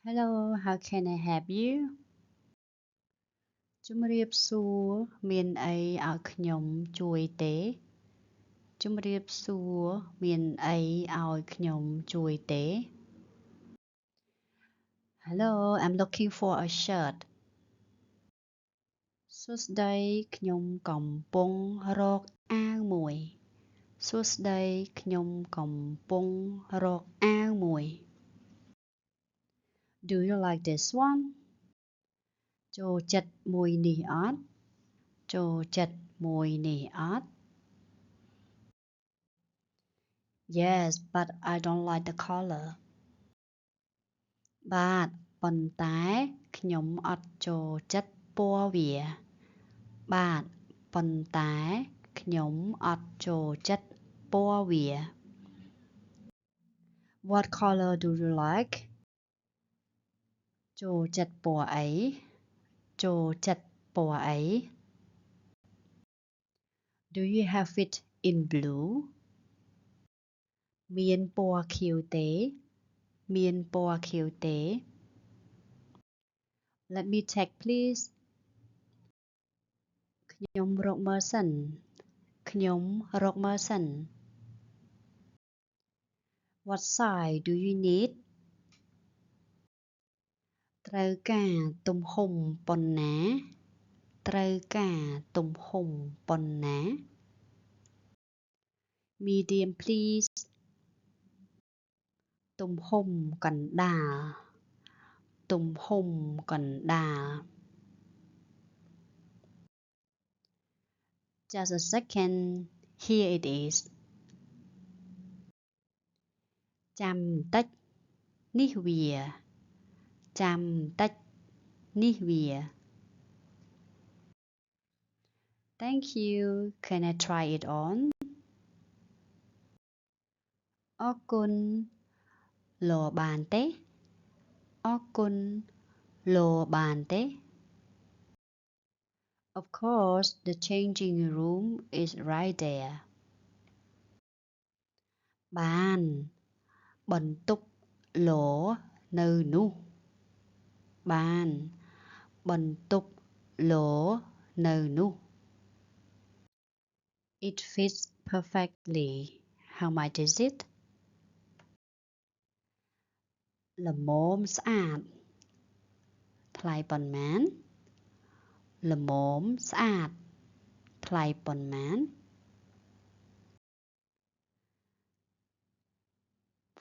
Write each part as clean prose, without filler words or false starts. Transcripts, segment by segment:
Hello, how can I help you? ជំរាបសួរមានអីឲ្យខ្ញុំជួយទេជំរាបសួរមានអីឲ្យខ្ញុំជួយទេ Hello, I'm looking for a shirt. សួស្តីខ្ញុំកំពុងរកអាវមួយសួស្តីខ្ញុំកំពុងរកអាវមួយ Do you like this one? ចូលចិត្តមួយនេះអត់ចូលចិត្តមួយនេះអត់ Yes, but I don't like the color. បាទប៉ុន្តែខ្ញុំអត់ចូលចិត្តពណ៌វាបាទប៉ុន្តែខ្ញុំអត់ចូលចិត្តពណ៌វា What color do you like? ចូលចិត្តពណ៌អីចូលចិត្តពណ៌អី Do you have it in blue? មានពណ៌ខៀវទេមានពណ៌ខៀវទេ Let me check please ខ្ញុំរកមើលសិនខ្ញុំរកមើលសិន What size do you need? ត្រូវការទំហំប៉ុណ្ណាត្រូវការទំហំប៉ុណ្ណា Medium please ទំហំកណ្ដាលទំហំកណ្ដាល Just a second here it is ចាំបន្តិចនេះវាចាំបន្តិចនេះវា Thank you can I try it on អរគុណលបានទេអរគុណលបានទេ Of course the changing room is right there បានបន្ទប់លនៅនោះបានបន្ទប់លនៅនោះ It fits perfectly how much is it ល្មមស្អាតថ្លៃប៉ុន្មានល្មមស្អាតថ្លៃប៉ុន្មាន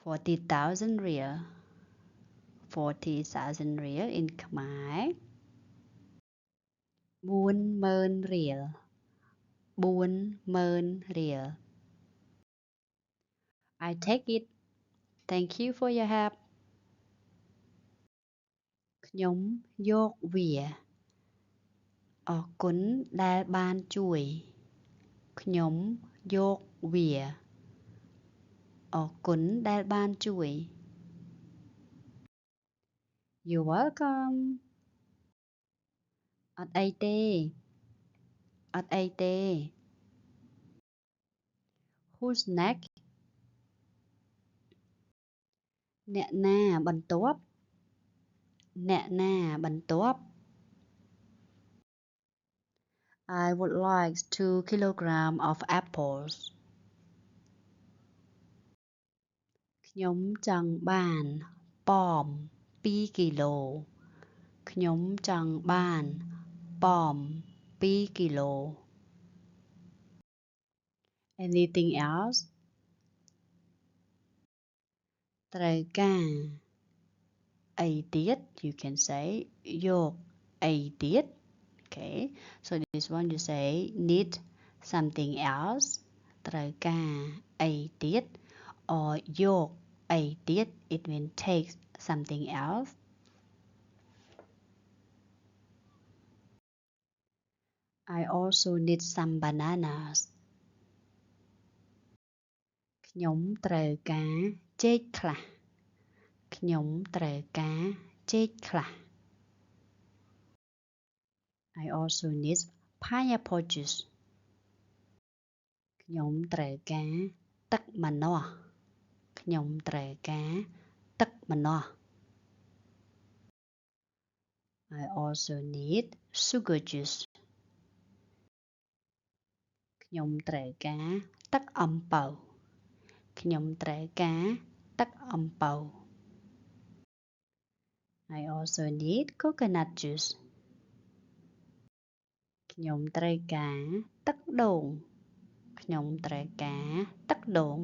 40,000 riel 40,000 riel in Khmer 40,000 រៀល40,000 រៀល I take it thank you for your help ខ្ញុំយកវាអរគុណដែលបានជួយខ្ញុំយកវាអរគុណដែលបានជួយ You're welcome អត់អីទេអត់អីទេ Who's next អ្នកណាបន្ទាប់អ្នកណាបន្ទាប់ I would like 2 kilogram of apples ខ្ញុំចង់បានប៉ម2គីឡូខ្ញុំចង់បានប៉ម2គីឡូ Anything else ត្រូវការអីទៀត you can say យកអីទៀត okay so this one you say need something else ត្រូវការអីទៀត or យកអីទៀត it means take something else I also need some bananas ខ្ញុំត្រូវការចេកខ្លះខ្ញុំត្រូវការចេកខ្លះ I also need pineapple juice ខ្ញុំត្រូវការទឹកម្នាស់ខ្ញុំត្រូវការទឹកម្នាស់ I also need sugar juice ខ្ញុំត្រូវការទឹកអំពៅខ្ញុំត្រូវការទឹកអំពៅ I also need coconut juice ខ្ញុំត្រូវការទឹកដូងខ្ញុំត្រូវការទឹកដូង